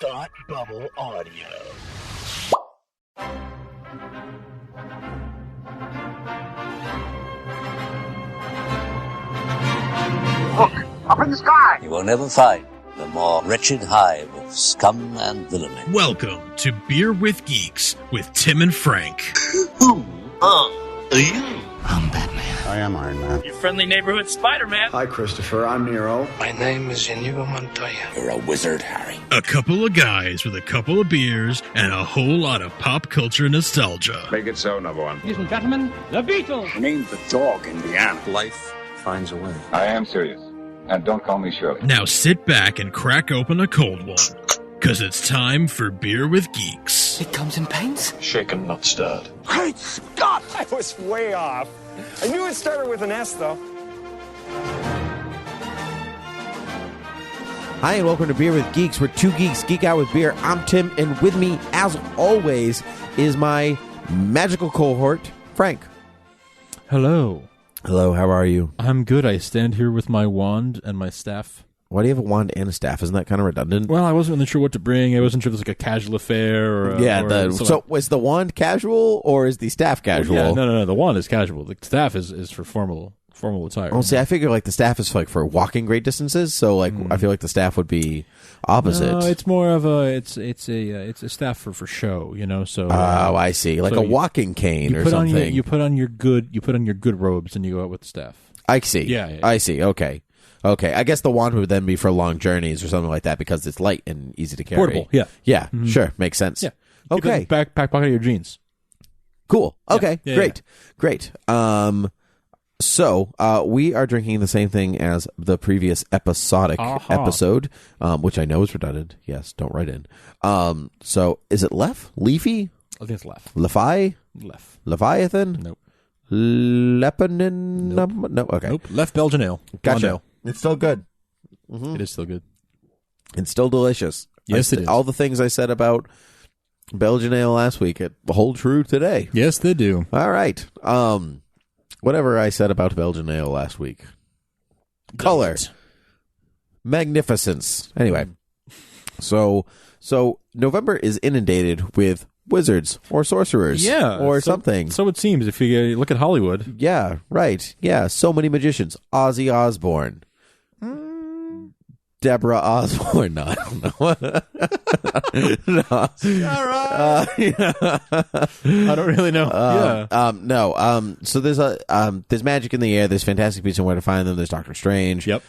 Thought Bubble Audio. Look, up in the sky! You will never find the more wretched hive of scum and villainy. Welcome to Beer with Geeks with Tim and Frank. Who are you? I'm Batman. I am Iron Man. Your friendly neighborhood Spider-Man. Hi, Christopher. I'm Nero. My name is Inigo Montoya. You're a wizard, Harry. A couple of guys with a couple of beers and a whole lot of pop culture nostalgia. Make it so, number one. Ladies and gentlemen, the Beatles. Name the dog Indiana. Life finds a way. I am serious. And don't call me Shirley. Now sit back and crack open a cold one, because it's time for Beer with Geeks. It comes in paints? Shaken, not stirred. Great Scott! I was way off. I knew it started with an S, though. Hi, and welcome to Beer with Geeks, where two geeks geek out with beer. I'm Tim, and with me, as always, is my magical cohort, Frank. Hello. Hello, how are you? I'm good. I stand here with my wand and my staff. Why do you have a wand and a staff? Isn't that kind of redundant? Well, I wasn't really sure what to bring. I wasn't sure if it was like a casual affair or... So is the wand casual, or is the staff casual? Yeah, no. The wand is casual. The staff is for formal attire. Oh, see, I figure like the staff is like for walking great distances, so like I feel like the staff would be opposite. No, it's more of a it's a staff for show, you know. So I see, like so a walking cane or something. You put on your good robes and you go out with the staff. I see. Yeah. I see. Okay. I guess the wand would then be for long journeys or something like that because it's light and easy to carry. Portable. Yeah. Yeah. Mm-hmm. Sure. Makes sense. Yeah. Okay. Keep it in the back pocket of your jeans. Cool. Okay. Yeah. Great. So we are drinking the same thing as the previous episodic episode, which I know is redundant. Yes, don't write in. So is it Leffe? Leafy? I think it's Leffe. Leffe? Leffe. Leviathan? Nope. Lebanon? Nope. No. Okay. Nope. Leffe Belgian Ale. Gotcha. Blonde ale. It's still good. Mm-hmm. It is still good. It's still delicious. Yes, it is. All the things I said about Belgian ale last week hold true today. Yes, they do. All right. Whatever I said about Belgian ale last week. Color. Magnificence. Anyway. So November is inundated with wizards or sorcerers. Yeah. Or something. So it seems if you look at Hollywood. Yeah, right. Yeah, so many magicians. Ozzy Osbourne. Deborah Osborne. No, I don't know. No. All right. I don't really know. No. So there's magic in the air. There's fantastic beasts and where to find them. There's Doctor Strange. Yep.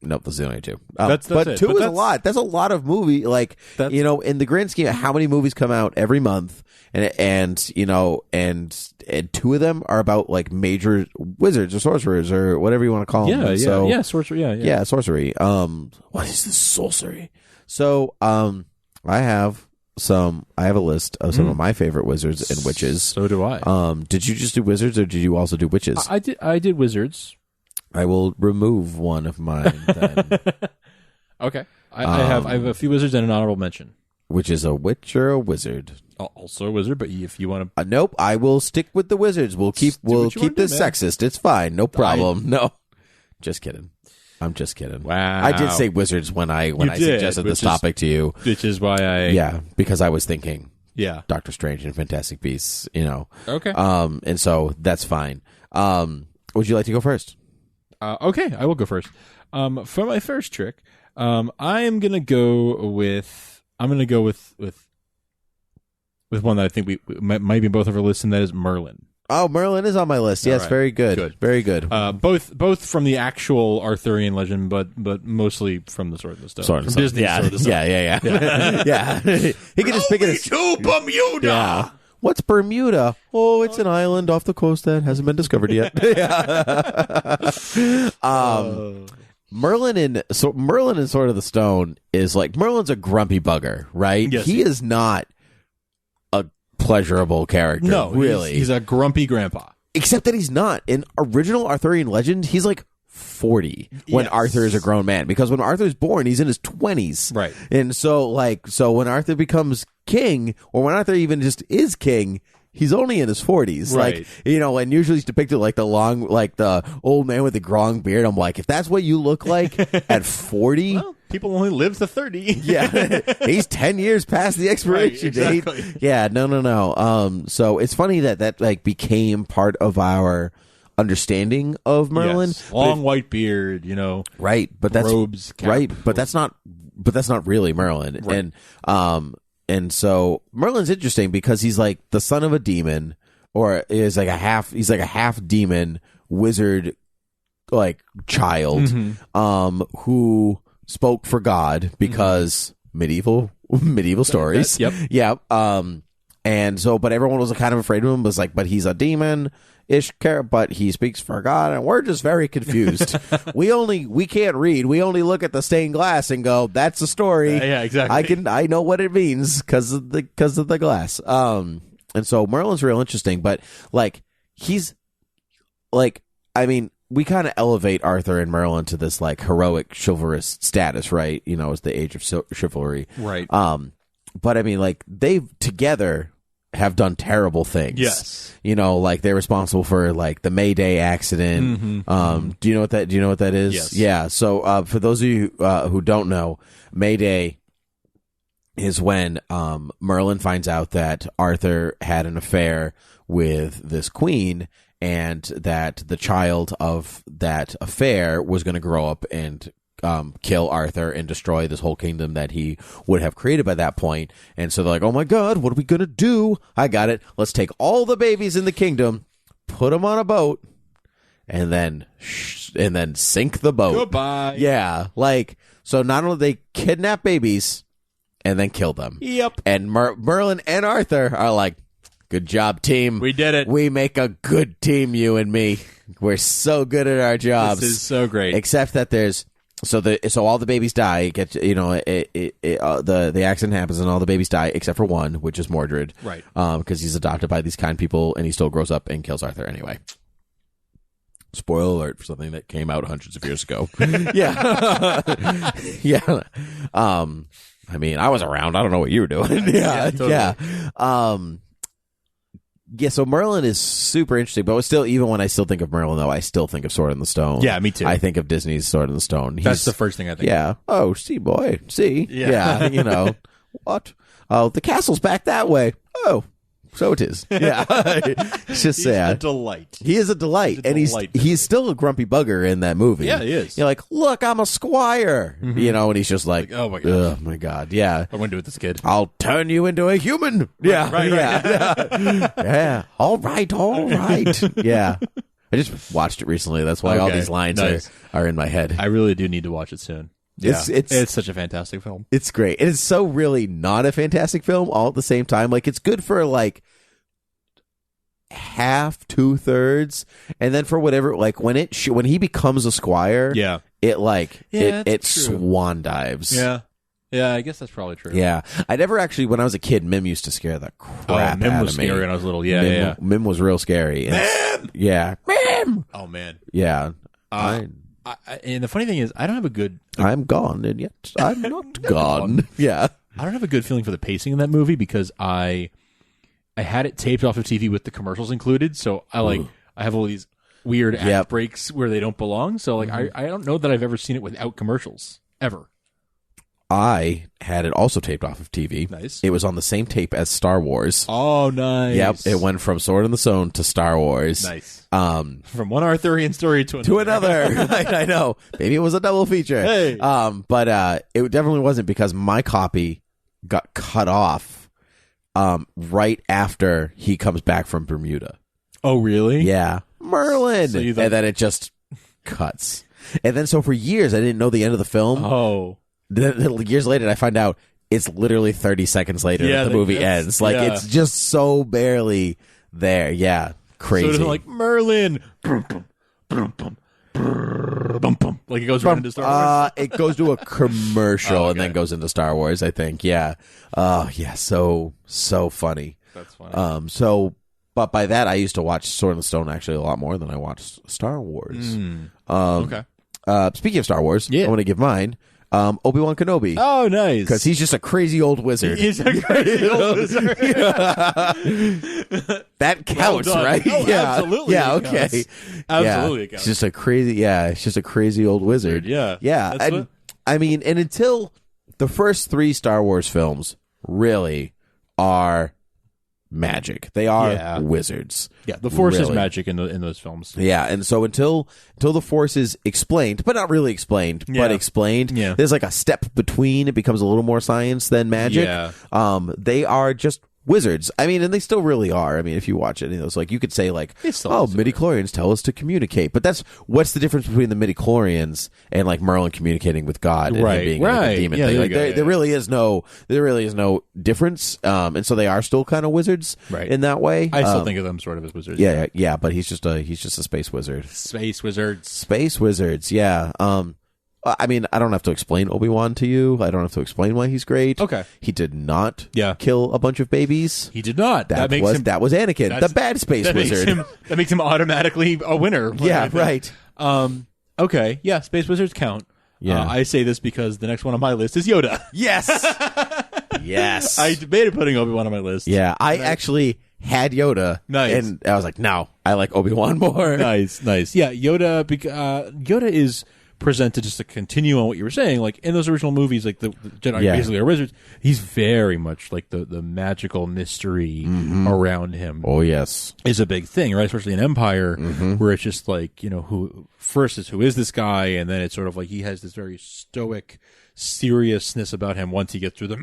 Nope, those are the only two. That's but it. Two is a lot. That's a lot of movie. Like, in the grand scheme of how many movies come out every month, and two of them are about like major wizards or sorcerers or whatever you want to call them. Sorcery. Yeah, sorcery. What is this sorcery? So, I have a list of some of my favorite wizards and witches. So do I. Did you just do wizards or did you also do witches? I did wizards. I will remove one of mine then. Okay. I have a few wizards and an honorable mention. Which is a witch or a wizard? Also a wizard, but if you want to... nope, I will stick with the wizards. We'll keep this sexist. It's fine. No problem. No. Just kidding. I'm just kidding. Wow. I did say wizards when I suggested this topic to you. Which is why I... Yeah, because I was thinking Doctor Strange and Fantastic Beasts, Okay. And so that's fine. Would you like to go first? Okay, I will go first. For my first trick, I'm gonna go with one that I think we might be both of our lists, and that is Merlin. Oh, Merlin is on my list. Yes, right. Very good. Very good. Both from the actual Arthurian legend, but mostly from the Sword and the Stone. From Disney's Sword and the Stone. Yeah. Yeah. He can just pick it to Bermuda. Yeah. What's Bermuda? Oh, it's an island off the coast that hasn't been discovered yet. Merlin in Sword of the Stone is like, Merlin's a grumpy bugger, right? Yes, he is not a pleasurable character. No, really. He's a grumpy grandpa. Except that he's not. In original Arthurian legend, he's like 40 when Arthur is a grown man, because when Arthur's born, he's in his 20s. Right. And so when Arthur becomes king, or when Arthur even just is king, he's only in his 40s. Right. Like, and usually he's depicted like the old man with the long beard. I'm like, if that's what you look like at 40, people only live to 30. Yeah, he's 10 years past the expiration date. Yeah, no. So it's funny that like became part of our understanding of Merlin. Yes. Long white beard, right? But that's robes, cap. right. But that's not really Merlin. Right. And so Merlin's interesting because he's like the son of a demon, or he's like a half demon wizard, like child, who spoke for God because medieval stories. Yep. Yeah. And so, but everyone was kind of afraid of him. Was like, but he's a demon-ish character, but he speaks for God, and we're just very confused. we can't read. We only look at the stained glass and go, "That's a story." Yeah, exactly. I know what it means because of the glass. And so Merlin's real interesting, but like he's like, I mean, we kind of elevate Arthur and Merlin to this like heroic chivalrous status, right? It's the age of chivalry, right? But I mean, like they together have done terrible things. Yes. Like they're responsible for like the May Day accident. Do you know what that is? Yes. Yeah. So for those of you who don't know, May Day is when Merlin finds out that Arthur had an affair with this queen, and that the child of that affair was going to grow up and kill Arthur and destroy this whole kingdom that he would have created by that point. And so they're like, oh my God, what are we going to do? I got it. Let's take all the babies in the kingdom, put them on a boat, and then sink the boat. Goodbye. Yeah. Like, so not only they kidnap babies and then kill them. Yep. And Merlin and Arthur are like, good job, team. We did it. We make a good team, you and me. We're so good at our jobs. This is so great. Except that there's so all the babies die. The accident happens and all the babies die except for one, which is Mordred, right? Because he's adopted by these kind people and he still grows up and kills Arthur anyway. Spoiler alert for something that came out hundreds of years ago. Yeah, yeah. I mean, I was around. I don't know what you were doing. Yeah, totally. Yeah. Yeah, so Merlin is super interesting, but still, even when I still think of Merlin, though, I still think of Sword in the Stone. Yeah, me too. I think of Disney's Sword in the Stone. That's the first thing I think. Yeah. Oh, see, boy. See? Yeah. What? Oh, the castle's back that way. Oh, so it is. Yeah. It's just sad. He's a delight. He is a delight. And he's still a grumpy bugger in that movie. Yeah, he is. You're like, look, I'm a squire. And he's just like, oh my God. Oh my God. Yeah. I'm going to do with this kid. I'll turn you into a human. Yeah. Right. Yeah. All right. Yeah. I just watched it recently. That's why all these lines are in my head. I really do need to watch it soon. Yeah, it's such a fantastic film. It's great. It's so really not a fantastic film all at the same time. Like, it's good for like half, 2/3, and then for whatever, like when he becomes a squire, it swan dives. Yeah, I guess that's probably true. Yeah, I never actually, when I was a kid, Mim used to scare the crap Mim out was of me. scary when I was little. Yeah, Mim was real scary. Mim! Yeah, Mim. Oh man. Yeah. And the funny thing is, I don't have a good. I'm gone, and yet I'm not gone. Yeah, I don't have a good feeling for the pacing in that movie because I had it taped off of TV with the commercials included, so I have all these weird act breaks where they don't belong. So I don't know that I've ever seen it without commercials ever. I had it also taped off of TV. Nice. It was on the same tape as Star Wars. Oh, nice. Yep. It went from Sword in the Stone to Star Wars. Nice. From one Arthurian story to another. I know. Maybe it was a double feature. Hey. But it definitely wasn't, because my copy got cut off right after he comes back from Bermuda. Oh, really? Yeah. Merlin. So and then it just cuts. And then so for years I didn't know the end of the film. Oh. Then years later, I find out it's literally 30 seconds later that the movie ends. Like, it's just so barely there. Yeah. Crazy. So it's like, Merlin. Like it goes right into Star Wars? It goes to a commercial and then goes into Star Wars, I think. Yeah. Oh, yeah. So funny. That's funny. But by that, I used to watch Sword in the Stone actually a lot more than I watched Star Wars. Okay. Speaking of Star Wars, I want to give mine. Obi-Wan Kenobi. Oh, nice. Because he's just a crazy old wizard. He's a crazy old wizard. That counts, right? Oh, absolutely. Yeah, okay. Counts. Absolutely It's just a crazy, it's just a crazy old wizard. Yeah. Yeah. That's I mean, and until the first 3 Star Wars films really are magic. They are wizards. Yeah, the Force is really. magic in those films. Yeah, and so until the Force is explained, but not really explained, but explained, there's like a step between. It becomes a little more science than magic. Yeah. They are just wizards. I mean, and they still really are. I mean, if you watch any of those, like you could say like, oh, midichlorians tell us to communicate. But what's the difference between the midichlorians and like Merlin communicating with God and him being like a demon thing? Like there really is no difference. And so they are still kind of wizards in that way. I still think of them sort of as wizards. Yeah, but he's just a space wizard. Space wizards. Yeah. I mean, I don't have to explain Obi-Wan to you. I don't have to explain why he's great. Okay. He did not kill a bunch of babies. He did not. That was Anakin, the bad space wizard. That makes him automatically a winner. Yeah, right. Okay. Yeah, space wizards count. Yeah. I say this because the next one on my list is Yoda. Yes. Yes. I debated putting Obi-Wan on my list. Yeah, I actually had Yoda. Nice. And I was like, no, I like Obi-Wan more. Nice. Yeah, Yoda. Yoda is presented just to continue on what you were saying, like in those original movies, like the Jedi basically are wizards. He's very much like the magical mystery around him. Oh yes, is a big thing, right? Especially in Empire, where it's just like, you know, who is this guy, and then it's sort of like he has this very stoic seriousness about him once he gets through the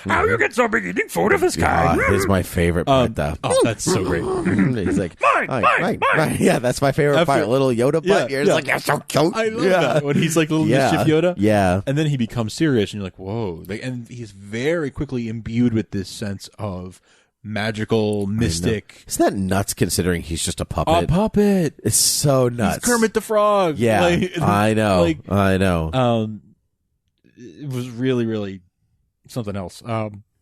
how you get so big eating food of this guy. Is my favorite part though. Oh, that's so great. He's like mine. Yeah, that's my favorite part. Little Yoda butt. You're just like, you're so cute. I love that when he's like little mischief Yoda. Yeah, and then he becomes serious, and you're like, whoa. And he's very quickly imbued with this sense of magical, mystic. Isn't that nuts considering he's just a puppet? A puppet. It's so nuts. He's Kermit the Frog. Yeah, I know. I know. It was really, really something else.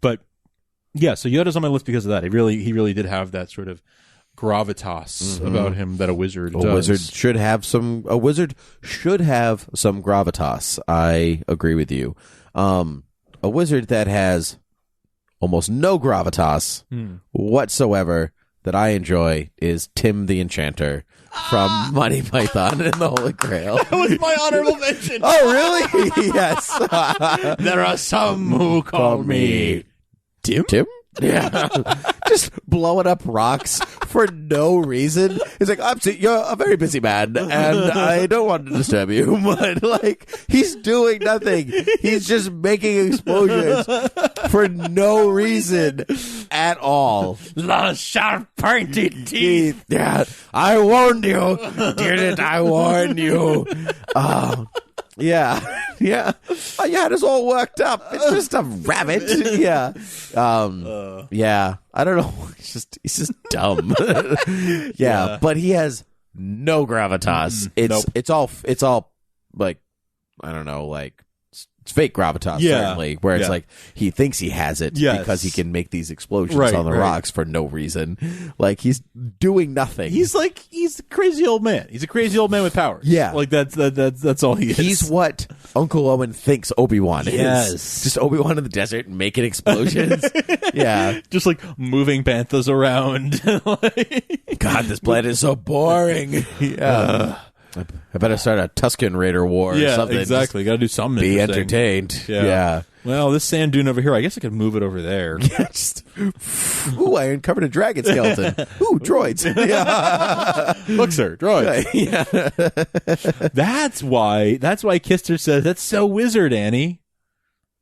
But yeah, so Yoda's on my list because of that. He really did have that sort of gravitas about him that a wizard does. A wizard should have some gravitas. I agree with you. A wizard that has almost no gravitas whatsoever that I enjoy is Tim the Enchanter from Monty Python and the Holy Grail. That was my honorable mention. Oh, really? Yes. There are some who call me Tim? Yeah. Just blowing up rocks for no reason. He's like, you're a very busy man, and I don't want to disturb you. But, like, he's doing nothing. He's just making explosions for no reason at all. The sharp pointed teeth. Yeah. I warned you. Didn't I warn you? Yeah. Yeah. Oh, you had us all worked up. It's just a rabbit. Yeah. Yeah. I don't know. He's just dumb. Yeah. But he has no gravitas. It's all like, I don't know, like, it's fake gravitas, certainly, where it's like he thinks he has it because he can make these explosions on the rocks for no reason. Like, he's doing nothing. He's a crazy old man. He's a crazy old man with powers. Yeah. Like, that's all he is. He's what Uncle Owen thinks Obi-Wan is. Yes. Just Obi-Wan in the desert making explosions. Yeah. Just like moving banthas around. God, this planet is so boring. Yeah. I better start a Tusken Raider war or something. Exactly. Got to do something. Be entertained. Yeah. Well, this sand dune over here, I guess I could move it over there. Yeah, ooh, I uncovered a dragon skeleton. Ooh, droids. Yeah. Look, sir, droids. Yeah. That's why Kister says, that's so wizard, Annie.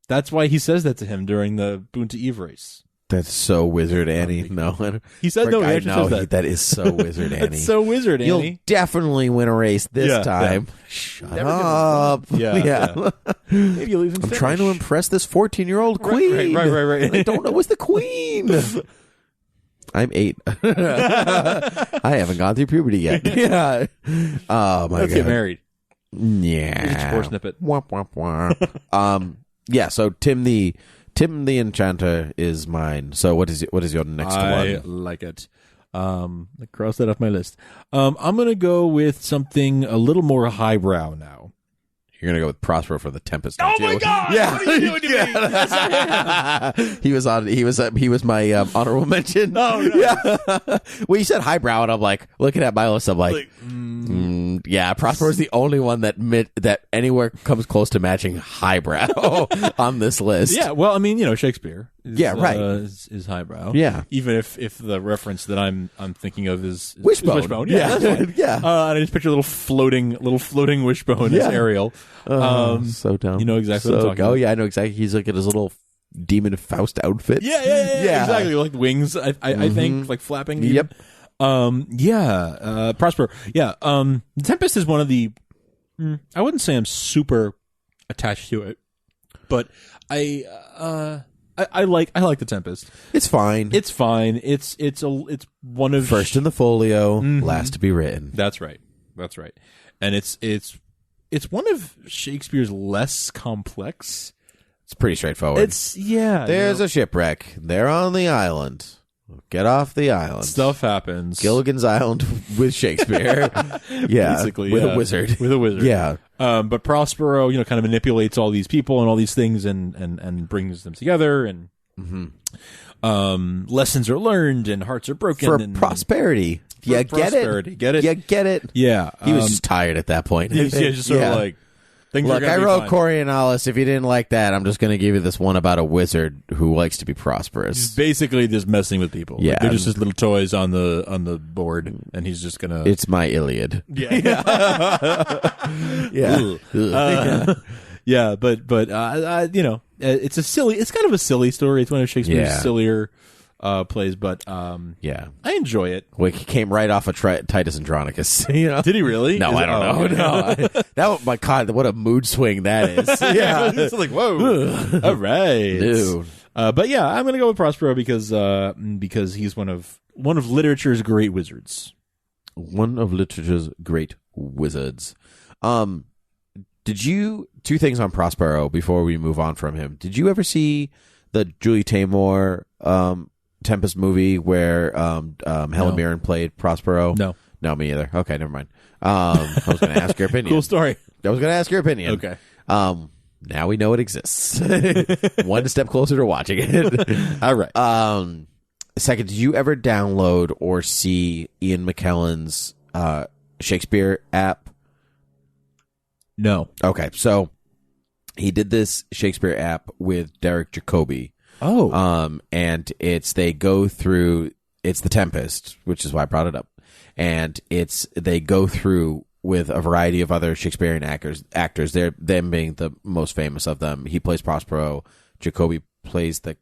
That's why he says that to him during the Boon to Eve race. That's so wizard, Annie. No, he said no. He actually says that. That is so wizard, Annie. That's so wizard, Annie. You'll definitely win a race this time. Yeah. Shut up. Yeah. Maybe you'll even. I'm trying to impress this 14-year-old queen. Right. I don't know what's the queen. I'm 8. I haven't gone through puberty yet. Yeah. Oh my god. Let's get married. Yeah. Poor snippet. Womp, womp, womp. Yeah. So Tim the Enchanter is mine. So what is your next one? I like it. Cross that off my list. I'm gonna go with something a little more highbrow now. You're gonna go with Prospero for the Tempest. Oh my god! Yeah, what are you doing to me? Yes, I am. He was my honorable mention. Oh, nice. Yeah. Well, you said highbrow, and I'm like looking at my list. I'm like Yeah, Prospero is the only one that anywhere comes close to matching highbrow on this list. Yeah, well, I mean, Shakespeare. Is, right. Is highbrow. Yeah, even if the reference that I'm thinking of is Wishbone. Yeah, that's fine. Yeah. And I just picture a little floating Wishbone as Ariel. So dumb. You know exactly what I'm talking about. Oh yeah, I know exactly. He's like in his little demon Faust outfit. Yeah, exactly. Like wings, I think, like flapping. Yep. Prospero. Yeah. Tempest is one of the. I wouldn't say I'm super attached to it, but I like the Tempest. It's fine. It's fine. It's one of first in the folio, last to be written. That's right. And it's one of Shakespeare's less complex. It's pretty straightforward. There's a shipwreck. They're on the island. Get off the island. Stuff happens. Gilligan's Island with Shakespeare. Yeah, basically, with a wizard. Yeah. But Prospero, kind of manipulates all these people and all these things and brings them together, and lessons are learned and hearts are broken for and prosperity. Yeah, get it? Get it? Yeah, get it? Yeah. He was just tired at that point. He's just sort of like, things look, are gonna I be wrote fine. Coriolanus. If you didn't like that, I'm just going to give you this one about a wizard who likes to be prosperous. He's basically just messing with people. Yeah. Like, they're just his little toys on the board, and he's just gonna. It's my Iliad. Yeah. Yeah. But it's it's kind of a silly story. It's one of Shakespeare's sillier plays, but yeah, I enjoy it. Well, he came right off of Titus Andronicus. Did he really? No, I don't know. No, my God, what a mood swing that is. Yeah, it's like whoa. All right, dude. But yeah, I'm gonna go with Prospero because he's one of literature's great wizards. One of literature's great wizards. Did you two things on Prospero before we move on from him? Did you ever see the Julie Taymor Tempest movie where Helen Mirren played Prospero? No, me either. Okay, never mind. I was going to ask your opinion. Cool story. I was going to ask your opinion. Okay. Now we know it exists. One step closer to watching it. All right. Second, did you ever download or see Ian McKellen's Shakespeare app? No. Okay, so he did this Shakespeare app with Derek Jacobi. Oh. And they go through, it's The Tempest, which is why I brought it up. And they go through with a variety of other Shakespearean actors, them being the most famous of them. He plays Prospero. Jacobi plays the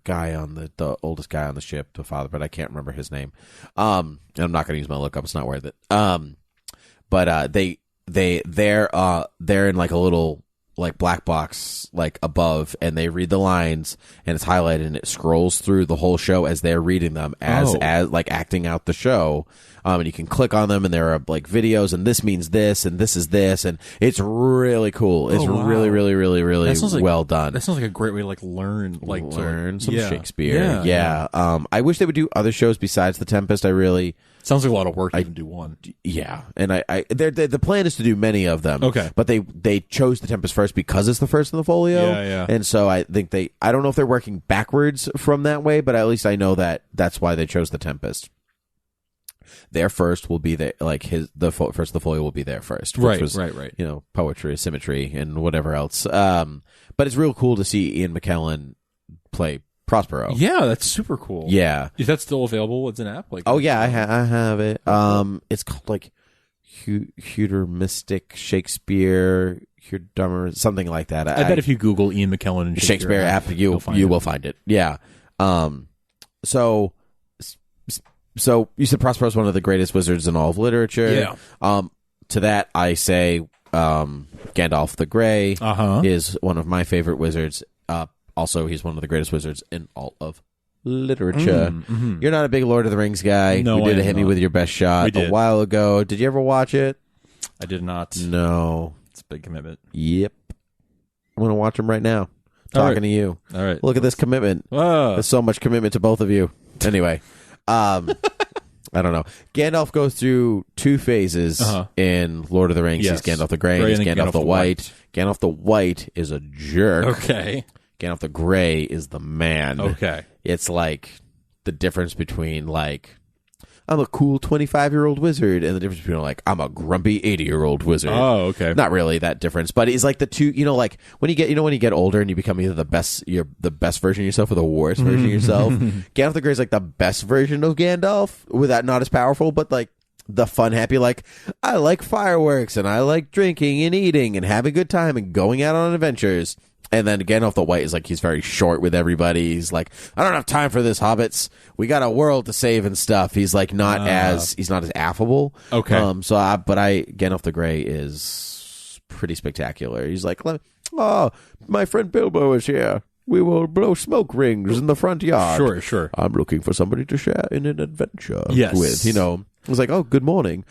guy on the oldest guy on the ship, the father, but I can't remember his name. And I'm not going to use my lookup. It's not worth it. But they're in like a little like black box like above, and they read the lines, and it's highlighted, and it scrolls through the whole show as they're reading them as like acting out the show. And you can click on them, and there are like videos, and this means this, and this is this, and it's really cool. It's really, really, really, really well done. That sounds like a great way to learn some Shakespeare. Yeah. I wish they would do other shows besides The Tempest. Sounds like a lot of work to even do one. Yeah, and the plan is to do many of them. Okay, but they chose The Tempest first because it's the first in the folio. Yeah. And so I think I don't know if they're working backwards from that way, but at least I know that's why they chose The Tempest. Their first will be first of the folio will be their first. Right. Poetry, symmetry, and whatever else. But it's real cool to see Ian McKellen play Prospero. Yeah, that's super cool. Yeah. Is that still available? It's an app? I have it. It's called like Huter Mystic Shakespeare, Dumber, something like that. I bet if you Google Ian McKellen and Shakespeare app, you will find it. Yeah. So you said Prospero is one of the greatest wizards in all of literature. Yeah. To that I say Gandalf the Grey is one of my favorite wizards. Also, he's one of the greatest wizards in all of literature. Mm-hmm. You're not a big Lord of the Rings guy. No, we did a Hit Me With Your Best Shot a while ago. Did you ever watch it? I did not. No. It's a big commitment. Yep. I'm going to watch him right now. Talking to you. All right. Look at this commitment. There's so much commitment to both of you. Anyway. I don't know. Gandalf goes through two phases in Lord of the Rings. Yes. He's Gandalf the Grey and he's Gandalf the White. Gandalf the White is a jerk. Okay. Gandalf the Grey is the man. Okay. It's like the difference between like I'm a cool 25-year-old wizard, and the difference between like I'm a grumpy 80-year-old wizard. Oh, okay. Not really that difference, but it's like the two. Like when you get older and you become either the best version of yourself or the worst version of yourself. Gandalf the Grey is like the best version of Gandalf, with that not as powerful, but like the fun, happy, like I like fireworks and I like drinking and eating and having a good time and going out on adventures. And then Gandalf the White is like he's very short with everybody. He's like, I don't have time for this, hobbits. We got a world to save and stuff. He's like he's not as affable. Okay. Gandalf the Grey is pretty spectacular. He's like, oh, my friend Bilbo is here. We will blow smoke rings in the front yard. Sure. I'm looking for somebody to share in an adventure Yes. with. It's like, oh, good morning.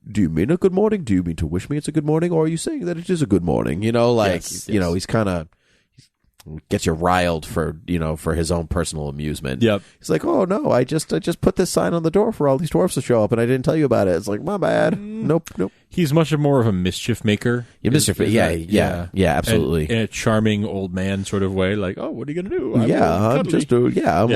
Do you mean a good morning? Do you mean to wish me it's a good morning? Or are you saying that it is a good morning? Yes. He's kind of gets you riled for his own personal amusement. Yep. He's like, oh no, I just put this sign on the door for all these dwarfs to show up, and I didn't tell you about it. It's like, my bad. Nope. He's much more of a mischief maker. Yeah, absolutely. In a charming old man sort of way, like, oh, what are you gonna do? I'm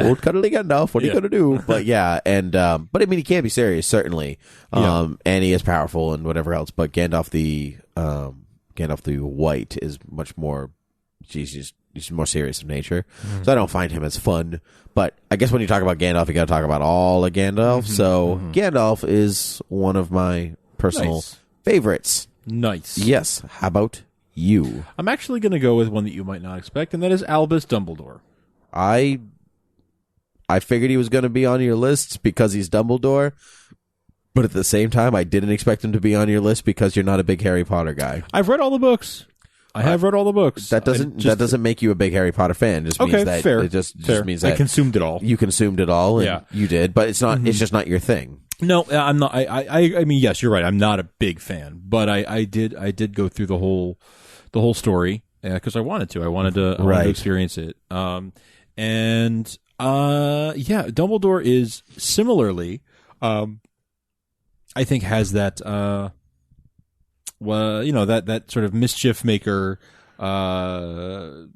old cuddly Gandalf. What are you gonna do? But yeah, and but I mean, he can be serious, certainly, and he is powerful and whatever else. But Gandalf the White is much more. He's more serious in nature, so I don't find him as fun. But I guess when you talk about Gandalf, you got to talk about all of Gandalf. So Gandalf is one of my personal favorites. Nice. Yes. How about you? I'm actually going to go with one that you might not expect, and that is Albus Dumbledore. I figured he was going to be on your list because he's Dumbledore. But at the same time, I didn't expect him to be on your list because you're not a big Harry Potter guy. I've read all the books. I have read all the books. That doesn't make you a big Harry Potter fan. It just means that fair. It just means that I consumed it all. You consumed it all, and you did, but it's not. It's just not your thing. No, I'm not. I mean, yes, you're right. I'm not a big fan, but I did go through the whole story because I wanted to. I wanted to experience it. Dumbledore is similarly, I think, has that. That sort of mischief maker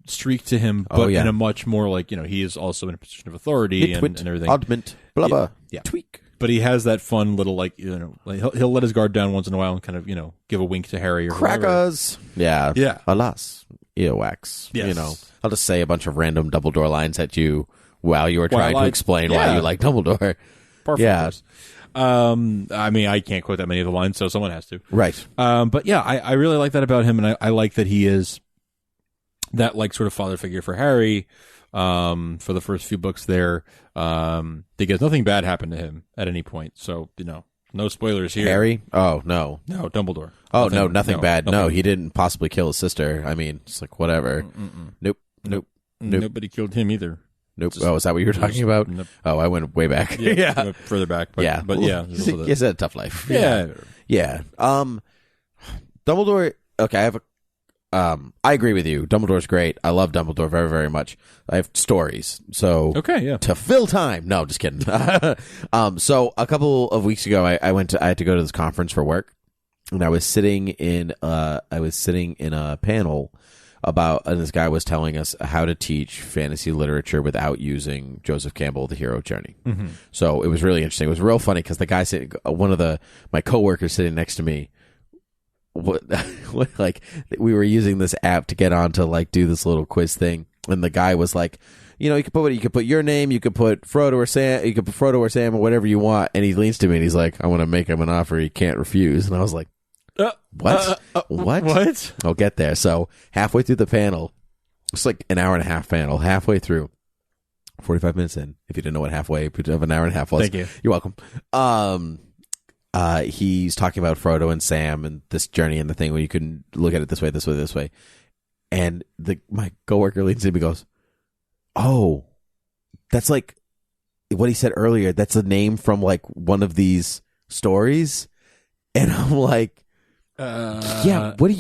streak to him, but in a much more like, he is also in a position of authority and everything. Oddment, blubber, tweak. But he has that fun little he'll let his guard down once in a while and kind of give a wink to Harry or crackers. Whatever. Yeah. Alas, earwax. Yes. I'll just say a bunch of random Dumbledore lines at you while you were trying to explain why you like Dumbledore. Perfect. Yeah. I mean, I can't quote that many of the lines, so someone has to. Right. But yeah, I really like that about him, and I like that he is that like sort of father figure for Harry. For the first few books there, because nothing bad happened to him at any point. So no spoilers here. Harry? Oh no, Dumbledore. Oh nothing bad. No, he didn't possibly kill his sister. I mean, it's like whatever. Nope. Nobody killed him either. Nope. Is that what you were talking about? Nope. Oh, I went way back. Yeah. Further back. But, yeah. But yeah. He's had a tough life. Yeah. Dumbledore. Okay, I have I agree with you. Dumbledore's great. I love Dumbledore very, very much. I have stories. So to fill time. No, just kidding. So a couple of weeks ago, I had to go to this conference for work, and I was sitting in a panel and this guy was telling us how to teach fantasy literature without using Joseph Campbell, The Hero's Journey. Mm-hmm. So it was really interesting. It was real funny because the guy one of my coworkers sitting next to me, like we were using this app to get on to like do this little quiz thing, and the guy was like, you could put your name, you could put Frodo or Sam or whatever you want, and he leans to me and he's like, I want to make him an offer he can't refuse, and I was like, what? What? I'll get there. So halfway through the panel, it's like an hour and a half panel. Halfway through, 45 minutes in. If you didn't know what halfway of an hour and a half was, thank you. You're welcome. He's talking about Frodo and Sam and this journey and the thing where you can look at it this way, this way, this way. And my coworker leans in and goes, "Oh, that's like what he said earlier. That's a name from like one of these stories." And I'm like, "Yeah, what are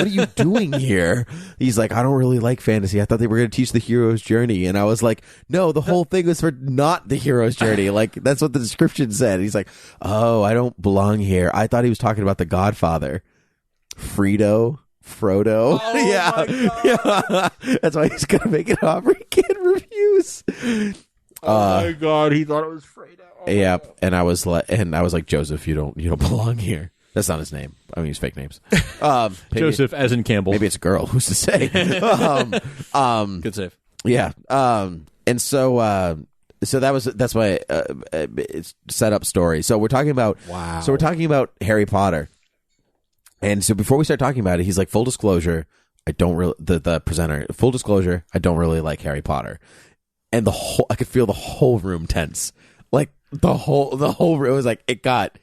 you doing here?" He's like, "I don't really like fantasy. I thought they were going to teach the hero's journey." And I was like, "No, the whole thing was for not the hero's journey. Like that's what the description said." He's like, "Oh, I don't belong here. I thought he was talking about the Godfather, Frodo." Oh, yeah. That's why he's going to make an offer he can't refuse. Oh my God, he thought it was Fredo. Oh yeah, and I was like, Joseph, you don't belong here. That's not his name. I use fake names. Joseph, as in Campbell. Maybe it's a girl. Who's to say? Good save. Yeah. And so that's my it's set up story. So we're talking about Harry Potter. And so before we start talking about it, he's like, full disclosure, I don't really the presenter, full disclosure, I don't really like Harry Potter. And I could feel the whole room tense. Like the whole room was like, it got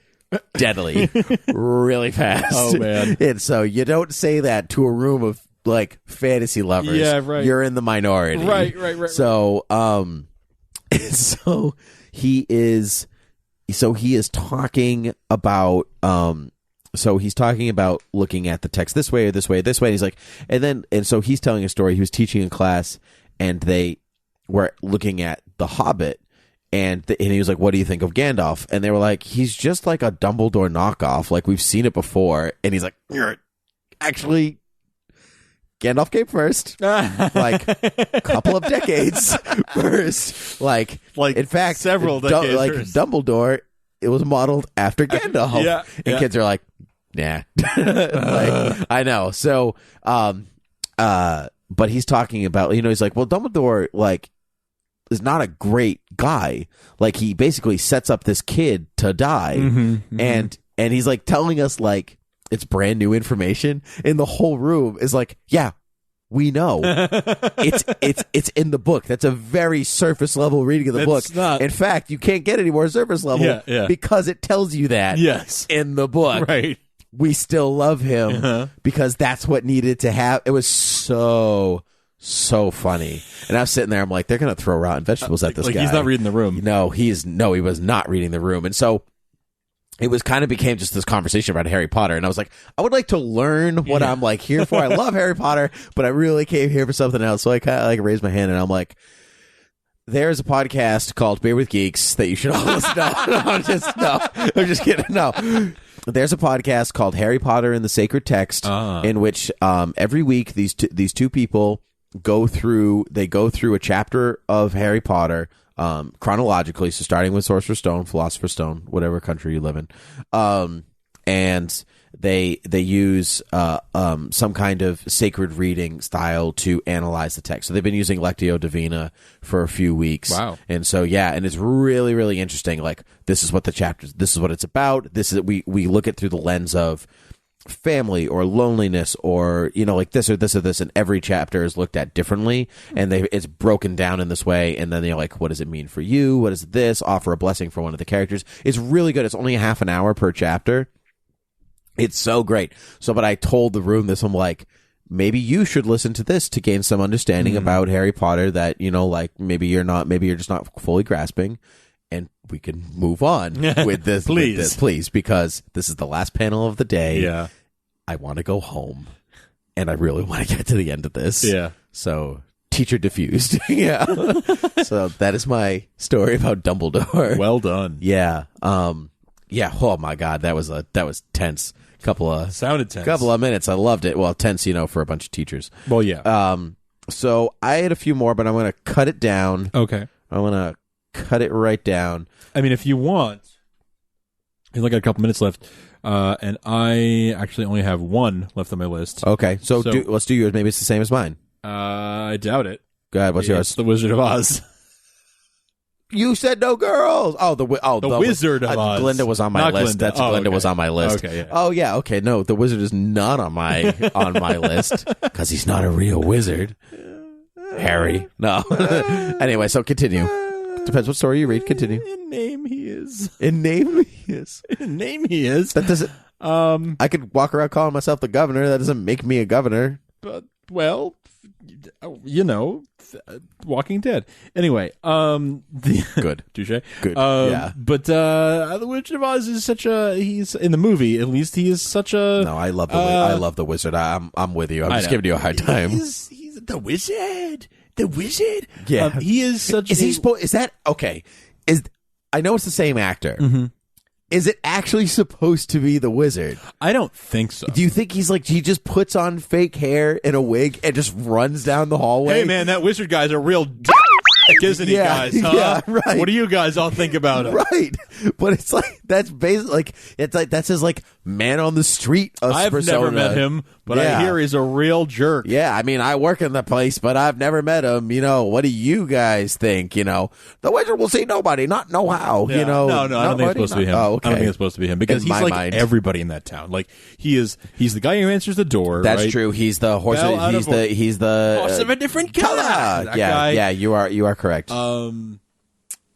deadly really fast. Oh man. And so you don't say that to a room of like fantasy lovers. Yeah, right. You're in the minority. Right. So so he is talking about he's talking about looking at the text this way or this way, this way. And he's like, and so he's telling a story. He was teaching a class and they were looking at The Hobbit. And he was like, what do you think of Gandalf? And they were like, he's just like a Dumbledore knockoff. Like, we've seen it before. And he's like, actually, Gandalf came first. Like, a couple of decades first. Like in fact, several decades first. Dumbledore, it was modeled after Gandalf. Yeah. And kids are like, nah. Like, I know. So, but he's talking about, he's like, well, Dumbledore, like, is not a great guy. Like, he basically sets up this kid to die. And he's like telling us like it's brand new information, and the whole room is like, yeah, we know. it's in the book. That's a very surface level reading of the book. In fact, you can't get any more surface level because it tells you that in the book. Right. We still love him because that's what needed to happen. It was so funny. And I was sitting there, I'm like, they're gonna throw rotten vegetables at this guy. He's not reading the room. No, he was not reading the room. And so it was kind of became just this conversation about Harry Potter. And I was like, I would like to learn what I'm like here for. I love Harry Potter, but I really came here for something else. So I kind of like raised my hand and I'm like, there's a podcast called Beer with Geeks that you should all listen to. I'm just kidding. No. There's a podcast called Harry Potter and the Sacred Text in which every week these two people go through a chapter of Harry Potter chronologically, so starting with Sorcerer's Stone, Philosopher's Stone, whatever country you live in, and they use some kind of sacred reading style to analyze the text. So they've been using Lectio Divina for a few weeks. Wow. And so and it's really, really interesting. Like, this is what this is what it's about. We look at it through the lens of family or loneliness or like this or this or this, and every chapter is looked at differently, and it's broken down in this way, and then they're like, what does it mean for you? What is this? Offer a blessing for one of the characters. It's really good. It's only a half an hour per chapter. It's so great. But I told the room this, I'm like, maybe you should listen to this to gain some understanding about Harry Potter that like maybe you're just not fully grasping. And we can move on with this, please, because this is the last panel of the day. Yeah. I want to go home, and I really want to get to the end of this. Yeah. So, teacher diffused. Yeah. So that is my story about Dumbledore. Well done. Yeah. Yeah. Oh my God, that was tense. Sounded tense. Couple of minutes. I loved it. Well, tense, for a bunch of teachers. Well, yeah. So I had a few more, but I'm going to cut it down. Okay. I want to cut it right down. I mean, if you want, we've only got a couple minutes left, and I actually only have one left on my list. Okay, so let's do yours. Maybe it's the same as mine. I doubt it. Go ahead. What's yours? The Wizard of Oz. You said no girls. The Wizard of Oz. Glinda was on my list. Glinda. Glinda was on my list. Okay, yeah. Oh yeah. Okay. No, the Wizard is not on my list because he's not a real wizard. Harry. No. Anyway, so continue. Depends what story you read. Continue. In name he is. In name he is. In name he is. That doesn't. I could walk around calling myself the governor. That doesn't make me a governor. But Walking Dead. Anyway, good. Touche. Good. Yeah. But the Wizard of Oz is he's in the movie, at least he is such a. No, I love the Wizard. I'm with you. I'm just giving you a hard time. He's the Wizard. The Wizard. Yeah. He is such. Is that okay? I know it's the same actor. Mm-hmm. Is it actually supposed to be the Wizard? I don't think so. Do you think he's like, he just puts on fake hair and a wig and just runs down the hallway? Hey man, that Wizard guy's a real isn't he, guys? Huh? Yeah, right. What do you guys all think about him? Right, but it's like that's basically like that's his like man on the street. I've persona. never met him, but I hear he's a real jerk. Yeah, I mean, I work in the place, but I've never met him. What do you guys think? The wizard will see nobody, not know how. Yeah. No, I don't think it's supposed to be him. Oh, okay. I don't think it's supposed to be him because In he's my like mind. everybody in that town. Like he's the guy who answers the door. That's right? true. He's the horse. Bell out of He's the horse of a different color. That guy. Yeah. You are correct.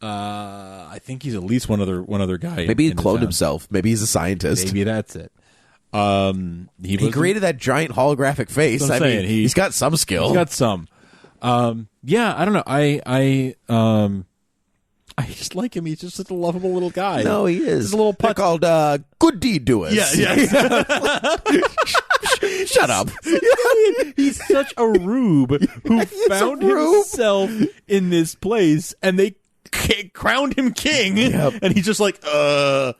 I think he's at least one other guy. Maybe he in the cloned town. himself. Maybe he's a scientist. Maybe that's it. He created that giant holographic face. That's what I'm saying. He's got some skill. He's got some. Yeah, I don't know. I just like him. He's just such a lovable little guy. No, he is. He's a little They're called good deed doers. Yeah. Shut up. He's such a rube who found himself in this place, and they crowned him king, and he's just like, yeah.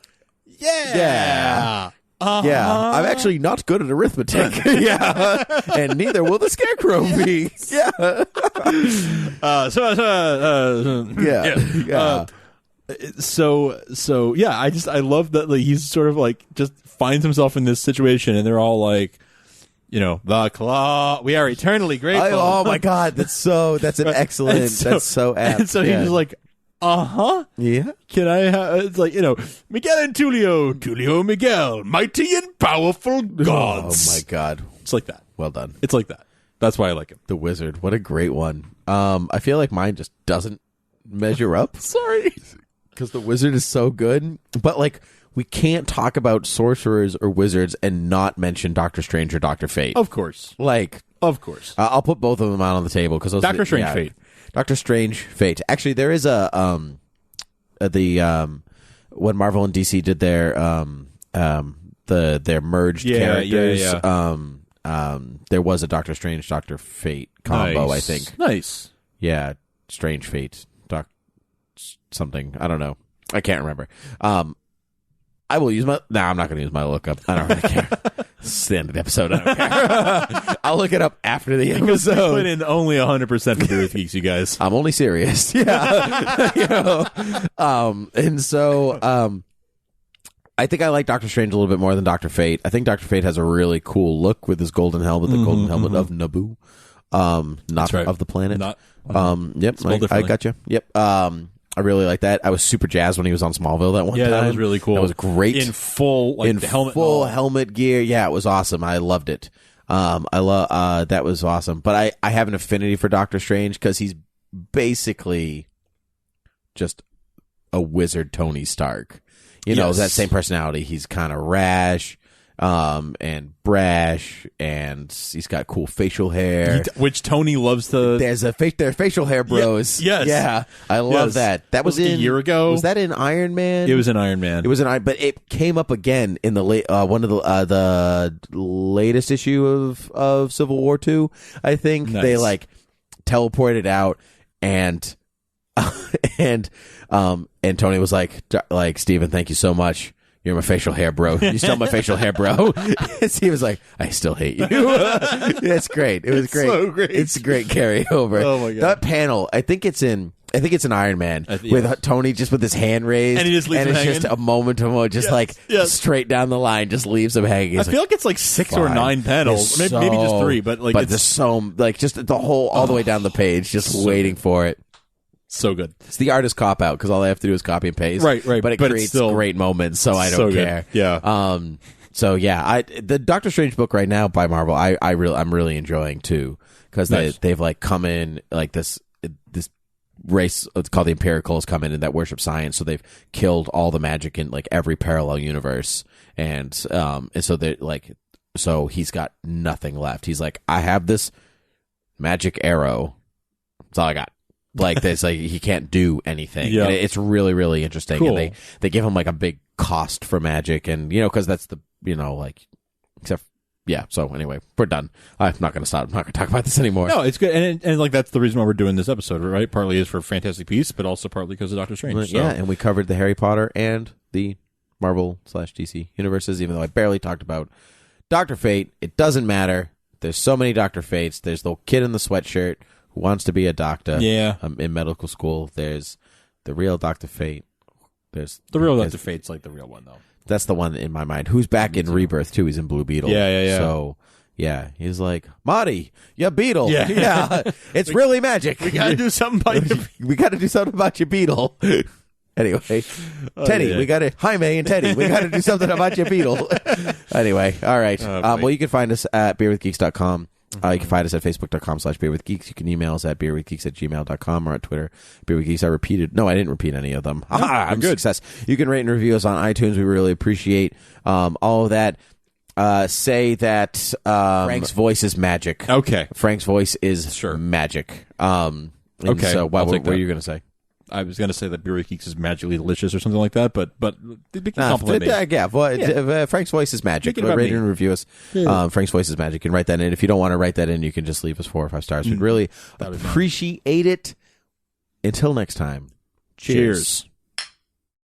Yeah, I'm actually not good at arithmetic. Yeah, and neither will the scarecrow be. Yeah. So yeah, I love that he's sort of like just finds himself in this situation, and they're all like, the claw. We are eternally grateful. Oh my God, that's an excellent. That's so apt. And so he's just like, yeah. Can I have? It's like Miguel and Tulio, Miguel, mighty and powerful gods. Oh my God, it's like that. Well done. It's like that. That's why I like him. The wizard. What a great one. I feel like mine just doesn't measure up. Sorry, because the wizard is so good, but we can't talk about sorcerers or wizards and not mention Doctor Strange or Dr. Fate. Of course. Of course. I'll put both of them out on the table because Doctor Strange Fate. Doctor Strange Fate. Actually, there is when Marvel and DC did their merged characters. There was a Doctor Strange Doctor Fate combo. Nice. I think. Nice. Yeah, Strange Fate. Something. I don't know. I can't remember. I will use my. No, I'm not going to use my lookup. I don't really care. It's the end of the episode. I don't care. I'll look it up after the episode. Put in only 100% for Beer with Geeks, you guys. I'm only serious. Yeah. And so, I think I like Doctor Strange a little bit more than Dr. Fate. I think Dr. Fate has a really cool look with his golden helmet, the golden helmet of Naboo. Not right. of the planet. Not. Yep. I got you. Yep. I really like that. I was super jazzed when he was on Smallville that one time. Yeah, that was really cool. That was great. In full, the helmet, full helmet gear. Yeah, it was awesome. I loved it. That was awesome. But I have an affinity for Doctor Strange because he's basically just a wizard Tony Stark. That same personality. He's kind of rash, and brash, and he's got cool facial hair, which Tony loves to. They're facial hair bros. Yes. Yeah, I love that. That was a year ago. Was that in Iron Man? It was in Iron Man. It was in Iron, but it came up again in the one of the latest issue of Civil War 2. I think Nice. they teleported out and and Tony was like Steven, thank you so much. You're my facial hair bro. You still my facial hair bro. And he was like, I still hate you. It's great. It was great. So great. It's a great carryover. Oh my God. That panel, I think it's in Iron Man with Tony just with his hand raised, and he just leaves him it's hanging. just a moment to moment, just straight down the line, just leaves him hanging. I feel like it's 6 or 9 panels, maybe just 3, but it's there's so just the whole all the way down the page, just waiting for it. So good. It's the artist cop out because all I have to do is copy and paste. Right. But it creates still great moments, so I don't care. Good. Yeah. So yeah, the Doctor Strange book right now by Marvel, I'm really enjoying too because they've come in this race. It's called the Empiricals come in and that worship science. So they've killed all the magic in every parallel universe, and so they're so he's got nothing left. He's like, I have this magic arrow. That's all I got. This, he can't do anything. Yeah. And it's really, really interesting. Cool. And they give him a big cost for magic, and because that's the except yeah. So anyway, we're done. I'm not going to stop. I'm not going to talk about this anymore. No, it's good, and that's the reason why we're doing this episode, right? Partly is for Fantastic Beasts, but also partly because of Doctor Strange. So. Yeah, and we covered the Harry Potter and the Marvel/DC universes, even though I barely talked about Dr. Fate. It doesn't matter. There's so many Dr. Fates. There's the kid in the sweatshirt who wants to be a doctor. Yeah. In medical school. There's the real Dr. Fate. There's The real Dr. Fate's like the real one, though. That's the one in my mind. Who's back in Rebirth, too. He's in Blue Beetle. Yeah. So, yeah, he's like, Marty, your beetle. Yeah. It's really magic. We got to do something about your... We got to do something about your beetle. Anyway, Teddy, yeah. we got to... Jaime and Teddy, we got to do something about your beetle. Anyway, all right. Well, you can find us at beerwithgeeks.com. You can find us at facebook.com/beerwithgeeks. You can email us at beerwithgeeks@gmail.com or at Twitter. Beerwithgeeks. I didn't repeat any of them. I'm good. Success. You can rate and review us on iTunes. We really appreciate all of that. Say that Frank's voice is magic. Okay. Frank's voice is magic. Okay. So what were you going to say? I was going to say that Beer with Geeks is magically delicious or something like that, but they can compliment me. Frank's voice is magic. Make it about Rate me. and review us. Frank's voice is magic. And write that in. If you don't want to write that in, you can just leave us 4 or 5 stars. We'd really appreciate it. Until next time. Cheers.